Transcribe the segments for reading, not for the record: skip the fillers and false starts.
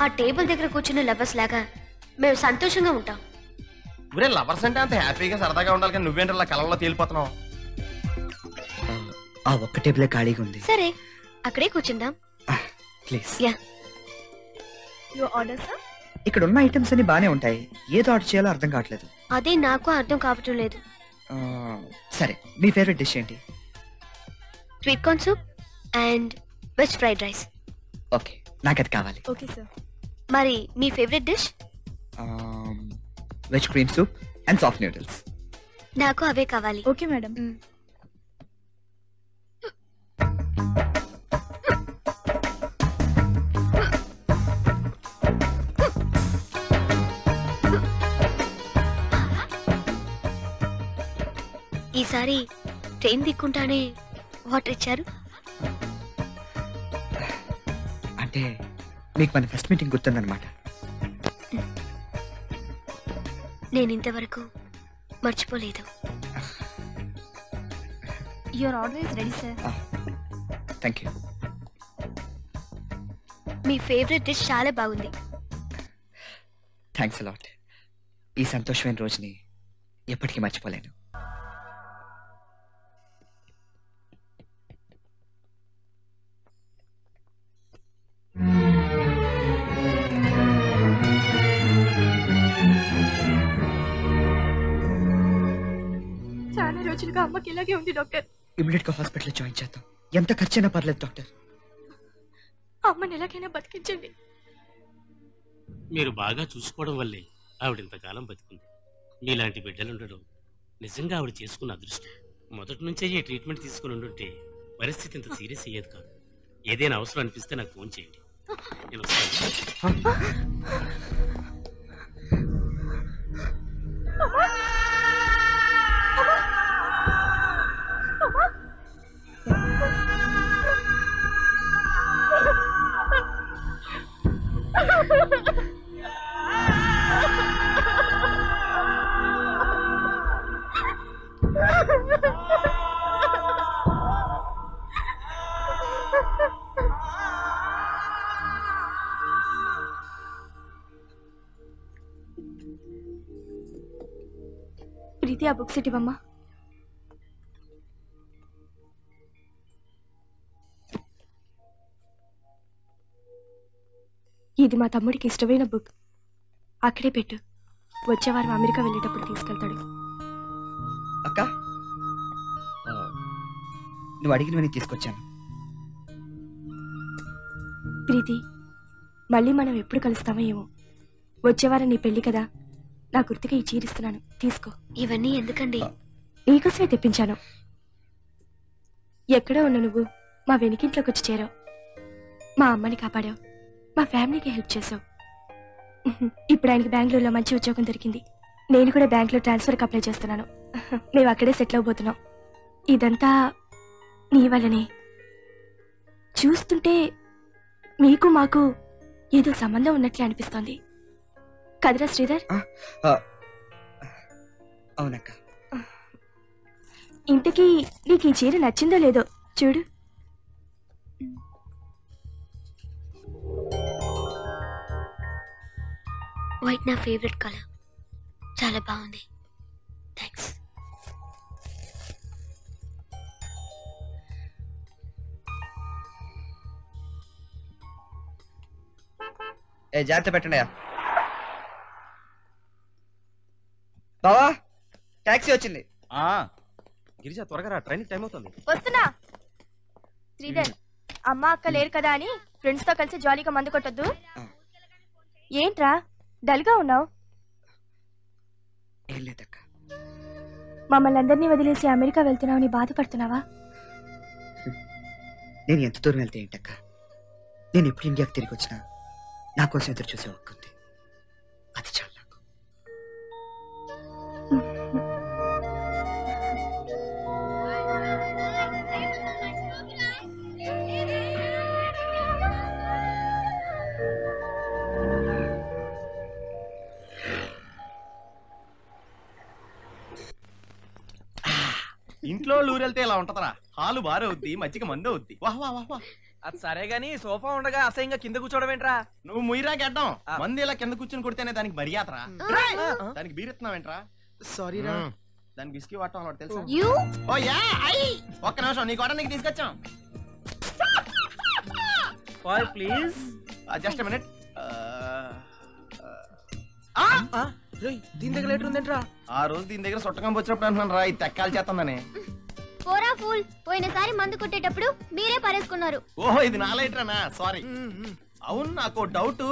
ఆ టేబుల్ దగ్గర కూర్చున్న లవర్స్ లాగా మేము సంతోషంగా ఉంటాం. ఒరే లవర్స్ అంటే అంత హ్యాపీగా సరదాగా ఉండాలి కానీ నువ్వేంటి అలా కలవలో తేలిపోతున్నావు? ఆ ఒక్క టేబుల్ ఖాళీగా ఉంది. సరే అక్కడే కూర్చుందాం please. Yeah. Your order sir. ఇక్కడ ఉన్న ఐటమ్స్ అన్ని బానే ఉంటాయి, ఏదో ఆర్డర్ చేయాలో అర్థం కావట్లేదు. అదే నాకు అర్థం కావటం లేదు. సరే మీ ఫేవరెట్ డిష్ ఏంటి? Sweet corn soup and veg fried rice. Okay నాకు అది కావాలి. Okay sir. మరి మీ favourite dish? Veg cream soup and soft noodles. నాకు అవే కావాలి. Okay madam. ఈసారి ట్రైన్ దిక్కుంటానే వాటర్ ఇచ్చారు. అంటే మీకు మన ఫస్ట్ మీటింగ్ గుర్తుందన్నమాట. నేను ఇంతవరకు మర్చిపోలేదు. Your order is ready sir. Thank you. Me favourite dish చాలా బాగుంది. Thanks a lot. ఈ సంతోషమైన రోజుని ఎప్పటికీ మర్చిపోలేను. చాలా రోజులుగా అమ్మకి ఇలాగే ఉంది డాక్టర్. ఇమిడియట్ గా హాస్పిటల్ జాయిన్ చేద్దాం. ఎంత ఖర్చైనా పర్లేదు డాక్టర్. అమ్మని ఎలాగైనా బతికించండి. మీరు బాగా చూసుకోవడం వల్లే ఆవిడ ఇంతకాలం బతికుంది. మీలాంటి బిడ్డలుండడం నిజంగా ఆవిడ చేసుకున్న అదృష్టం. మొదటి నుంచే ఈ ట్రీట్మెంట్ తీసుకుని ఉండుంటే పరిస్థితి ఇంత సీరియస్ అయ్యేది కాదు. ఏదైనా అవసరం అనిపిస్తే నాకు ఫోన్ చేయండి. నేను వస్తాను. ప్రీతి ఆ బుక్స్ ఇవ్వమ్మా. ఇది మా తమ్ముడికి ఇష్టమైన బుక్. అక్కడే పెట్టు, వచ్చేవారం అమెరికా వెళ్ళేటప్పుడు తీసుకెళ్తాడు. అక్క నువ్వు అడిగినవని తీసుకొచ్చాను. ప్రీతి, మళ్ళీ మనం ఎప్పుడు కలుస్తామో ఏమో. వచ్చేవారం నీ పెళ్లి కదా, నా గుర్తుగా ఈ చీరిస్తున్నాను, తీసుకో. ఇవన్నీ ఎందుకండి? నీకోసమే తెప్పించాను. ఎక్కడో ఉన్న నువ్వు మా వెనుకింట్లోకి వచ్చి చేరావు. మా అమ్మని కాపాడావు, మా ఫ్యామిలీకి హెల్ప్ చేసావు. ఇప్పుడు ఆయనకి బెంగళూరులో మంచి ఉద్యోగం దొరికింది. నేను కూడా బ్యాంక్లో ట్రాన్స్ఫర్కి అప్లై చేస్తున్నాను. మేము అక్కడే సెటిల్ అవబోతున్నాం. ఇదంతా నీ వల్లనే. చూస్తుంటే మీకు మాకు ఏదో సంబంధం ఉన్నట్లే అనిపిస్తోంది కదరా శ్రీధర్? అవునక్క. ఇంతకీ నీకు ఈ చీర నచ్చిందో లేదో చూడు. వైట్ నా ఫేవరెట్ కలర్. చాలా బాగుంది. థ్యాంక్స్. జాగ్రత్త పెట్టండి. బావా టాక్సీ వచ్చింది. గిరిజా త్వరగా రా, ట్రైన్ టైం అవుతుంది. వస్తున్నా. శ్రీధర్, అమ్మ అక్క లేరు కదా అని ఫ్రెండ్స్ తో కలిసి జాలీగా మందు కొట్టొద్దు. ఏంట్రా డల్ గా ఉన్నావు? ఏం లేదక్క. మమ్మల్ని అందరినీ వదిలేసి అమెరికా వెళ్తున్నావు, నీ బాధపడుతున్నావా? నేను ఎంత దూరం వెళ్తే ఏంటక్క, నేను ఎప్పుడు ఇండియాకి తిరిగి వచ్చినా నా కోసం ఎదురు చూసే ఒక్కుంది. అది చాలు నాకు. ఇంట్లో ఊరెళ్తే ఇలా ఉంటదరా. హాలు బారవుద్ది, మజ్జిగ మందు అవుద్ది. వాహ్ వాహ్ వాహ్ వాహ్. అది సరే గాని సోఫా ఉండగా అసహ్యంగా కింద కూర్చోవడం ఏంట్రా? నువ్వు ముయిరా గడ్డం మంది ఇలా కింద కూర్చుని కొడితేనే దానికి మర్యాదరా. దానికి బీరెత్తున్నావేంట్రా? సారీ రా. దానికి బిస్కీ వాడటం అలవాటు తెలుసా? యూ ఓ యా ఐ ఒక్క నిమిషం నీ కూడా నీకు తీసుకొచ్చాం. Bye please. Just minute. దీని దగ్గర లెటర్ ఉందేంట్రా? ఆ రోజు దీని దగ్గర సొట్టకం వచ్చినప్పుడు అంటున్నాను రా, ఇది తెక్కాలి చేస్తుందని. పోరా ఫూల్, పోయినసారి మందు కొట్టేటప్పుడు మీరే పారేసుకున్నారు. ఓహో ఇది నా లైటరేనా? సారీ. అవును నాకు డౌట్,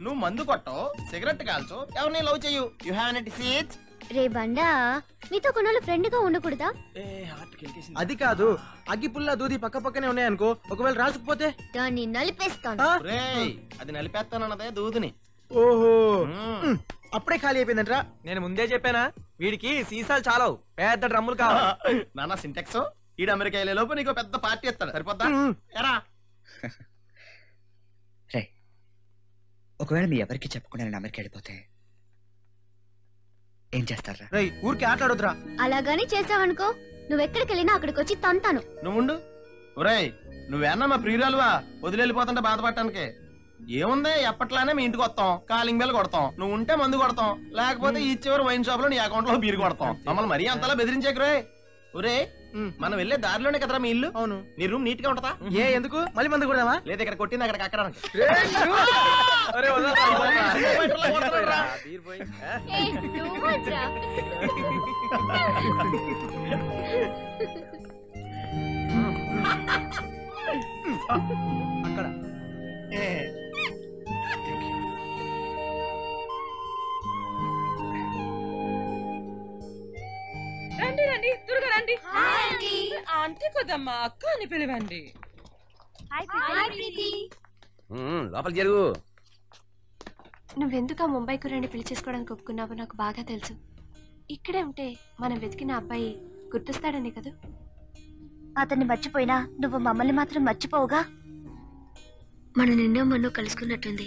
నువ్వు మందు కొట్టవు, సిగరెట్ కాల్చు, ఎవరిని లవ్ చేయు. You have any disease? రే బండా, మీతో కొన్నాళ్ళు ఫ్రెండ్ గా ఉండకూడదా? అది కాదు, అగ్గి పుల్ల దూది పక్క పక్కనే ఉన్నాయనుకో, ఒకవేళ రాసుకుపోతే దాన్ని నలిపేస్తాను. రేయ్ అది నలిపేస్తానన్నదే దూదిని. ఓహో అప్పుడే ఖాళీ అయిపోయిందంట్రా. నేను ముందే చెప్పానా వీడికి సీసాలు చాలవు, పెద్ద డ్రమ్ములు కావాలి. నాన్న సింటెక్స్ ఈడు అమెరికా వెళ్ళే లోపు నీకు పెద్ద పార్టీ ఇస్తాడు, సరిపోద్దా? ఎరా రే, ఒకవేళ మీ ఎవరికి చెప్పకుండా నేను అమెరికా వెళ్ళిపోతే ఏం చేస్తారా? రేయ్ ఊరికి ఆటలాడొద్దురా. అలాగని చేసావనుకో, నువ్వెక్కడికి వెళ్ళినా అక్కడికి వచ్చి తంతాను. నువ్వుండు. ఒరేయ్ నువ్వేనా మా ప్రియురాలువా వదిలేళ్ళిపోతుంటే బాధపడటానికి? ఏముంది, ఎప్పట్లానే మీ ఇంటికి వస్తాం, కాలింగ్ బెల్ కొడతాం, నువ్వు ఉంటే మందు కొడతాం, లేకపోతే ఈ చివరి వైన్ షాప్ లో నీ అకౌంట్ లో బీరు కొడతాం. మమ్మల్ని మరీ అంతలా బెదిరించేకురే. ఒరే మనం వెళ్ళే దారిలోనే కదరా మీ ఇల్లు? అవును. నీ రూమ్ నీట్ గా ఉంటదా? ఏ ఎందుకు మళ్ళీ మందు కొడదామా? లేదా ఇక్కడ కొట్టింది అక్కడ అక్కడ అక్కడ రండి రండి త్వరగా రండి. ఆంటీ కొద్దమ్మా అక్క అని పిలవండి. లోపల జరుగు. నువ్వెందుకు ఆ ముంబై కుర్రాన్ని పెళ్లి చేసుకోవడానికి ఒప్పుకున్నావో నాకు బాగా తెలుసు. ఇక్కడే ఉంటే మనం వెతికిన అబ్బాయి గుర్తొస్తాడనే కదా. అతన్ని మర్చిపోయినా నువ్వు మమ్మల్ని మాత్రం మర్చిపోవుగా. మన నిన్నో మొన్నో కలుసుకున్నట్టుంది.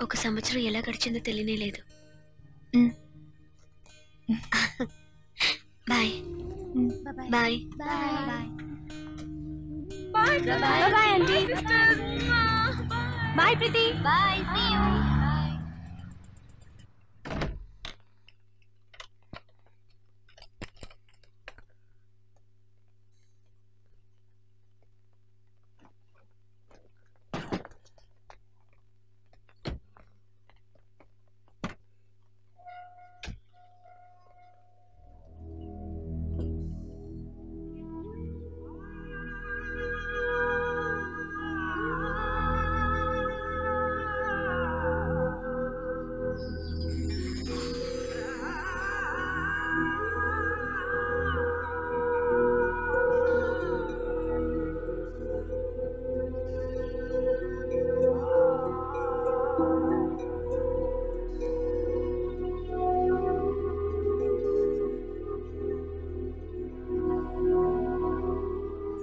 ఒక సంవత్సరం ఎలా గడిచిందో తెలియనే లేదు. Bye bye bye bye bye aunty. Bye Preethi. Bye see you.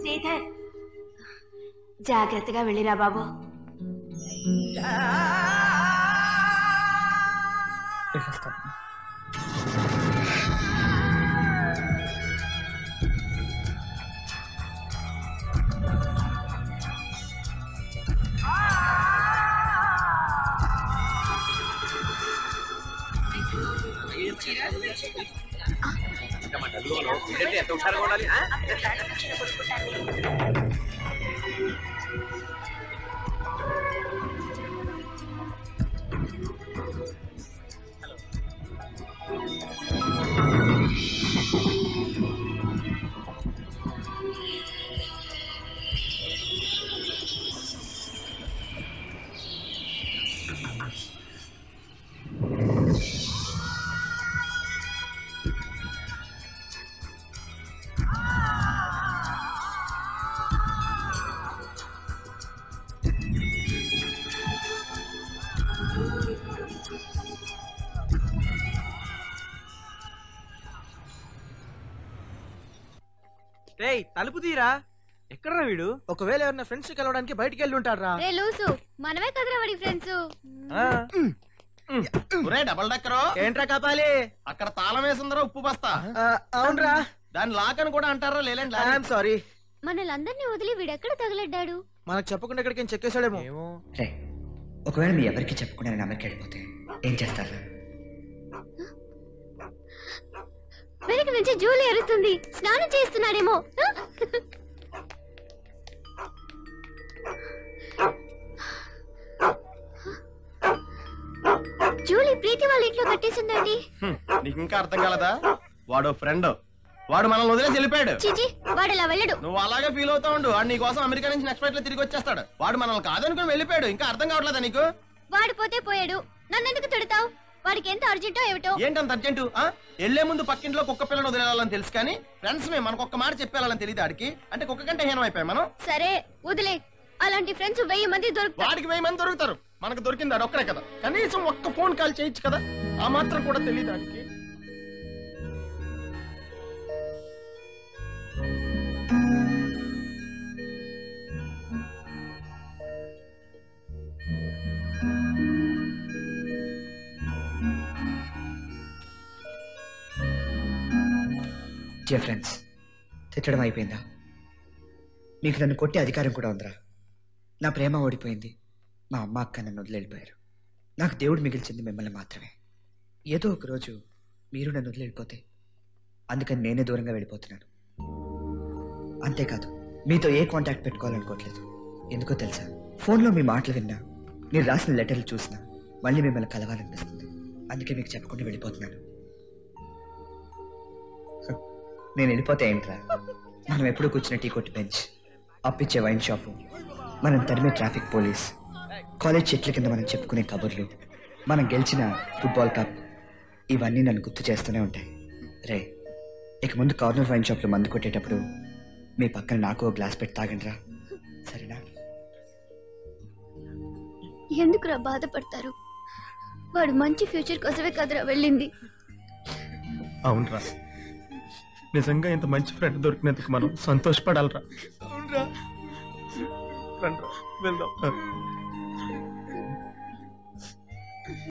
Sridhar, జాగ్రత్తగా వెళ్ళిరా బాబు. ఎంత హుషారుగా ఉండాలి. రేయ్ తలుపు తీరా. ఎక్కడరా వీడు? ఒకవేళ ఎవరైనా ఫ్రెండ్స్ కలవడానికి బయటికి వెళ్ళి ఉంటాడు రా. రే లూసు, మనమే కదరా వాడి ఫ్రెండ్స్. డబల్ డెక్కరు ఏంట్రా కాపాలి? అక్కడ తాళం వేసిందరా ఉప్పు బస్తా. అవునరా, దాని లాక్ అని కూడా అంటారా? లేలండి సారీ. మనలందరినీ వదిలి వీడెక్కడ తగలడ్డాడు? మనకు చెప్పకుండా ఎక్కడికి చెక్కేశాడేమో. రే, ఒకవేళ మీ ఎవరికి చెప్పకుండా నేను అమెరికా వెళ్ళిపోతే ఏం చేస్తారా? వెనక నుంచి జూలీ అరుస్తుంది, స్నానం చేస్తున్నాడేమో. జూలీ ప్రీతి వాళ్ళ ఇంట్లో కట్టేసిందండి. నీకు ఇంకా అర్థం కాలదా? వాడు ఫ్రెండ్, వాడు మనల్ని వదిలేసి వెళ్ళిపోయాడు. చిచి, వాడు అలా వెళ్ళడు. నువ్వు అలాగే ఫీల్ అవుతా ఉండు. వాడు నీ కోసం అమెరికా నుంచి నెక్స్ట్ ఫ్లైట్ లో తిరిగి వచ్చేస్తాడు. వాడు మనల్ని కాదనుకుని వెళ్ళిపోయాడు. ఇంకా అర్థం కావట్లేదా నీకు? వాడు పోతే పోయాడు, నన్నెందుకు తిడతావు? వాడికి ఎంత అర్జెంటో ఏమిటో. ఏంటంత అర్జెంటు? వెళ్లే ముందు పక్కింట్లో కుక్క పిల్లను వదిలేయాలని తెలుసు కానీ ఫ్రెండ్స్ మే మనకు ఒక్క మాట చెప్పేయాలని తెలియదు ఆడికి. అంటే కుక్క కంటే హీనం అయిపోయాం మనం. సరే వదిలే, అలాంటి ఫ్రెండ్స్ 1000 మంది దొరుకుతారు. వాడికి 1000 మంది దొరుకుతారు, మనకు దొరికింది ఆడు ఒక్కడే కదా. కనీసం ఒక్క ఫోన్ కాల్ చేయొచ్చు కదా, ఆ మాత్రం కూడా తెలియదు ఆడికి. డియర్ ఫ్రెండ్స్, తిట్టడం అయిపోయిందా? మీకు నన్ను కొట్టే అధికారం కూడా ఉందిరా? నా ప్రేమ ఓడిపోయింది, మా అమ్మ అక్క నన్ను వదిలి వెళ్ళిపోయారు. నాకు దేవుడు మిగిల్చింది మిమ్మల్ని మాత్రమే. ఏదో ఒక రోజు మీరు నన్ను వదిలి వెళ్ళిపోతే అందుకని నేనే దూరంగా వెళ్ళిపోతున్నాను. అంతేకాదు, మీతో ఏ కాంటాక్ట్ పెట్టుకోవాలనుకోవట్లేదు. ఎందుకో తెలుసా? ఫోన్లో మీ మాటలు విన్నా, మీరు రాసిన లెటర్లు చూసినా మళ్ళీ మిమ్మల్ని కలవాలనిపిస్తుంది. అందుకే మీకు చెప్పకుండా వెళ్ళిపోతున్నాను. నేను వెళ్ళిపోతే ఏమిట్రా? మనం ఎప్పుడూ కూర్చున్న టీ కొట్టు బెంచ్, అప్పిచ్చే వైన్ షాపు, మనం తరిమే ట్రాఫిక్ పోలీస్, కాలేజ్ చెట్ల కింద మనం చెప్పుకునే కబుర్లు, మనం గెలిచిన ఫుట్బాల్ కప్, ఇవన్నీ నన్ను గుర్తు చేస్తూనే ఉంటాయి. రే, ఇక ముందు కార్నర్ వైన్ షాప్లో మందు కొట్టేటప్పుడు మీ పక్కన నాకు ఒక గ్లాస్ పెట్టి తాగండిరా, సరేనా? ఎందుకురా బాధపడతారు? వాడు మంచి ఫ్యూచర్ కోసమే కదరా వెళ్ళింది. అవునరా, నిజంగా ఇంత మంచి ఫ్రెండ్ దొరికినందుకు మనం సంతోషపడాలరా. వెళ్దాం.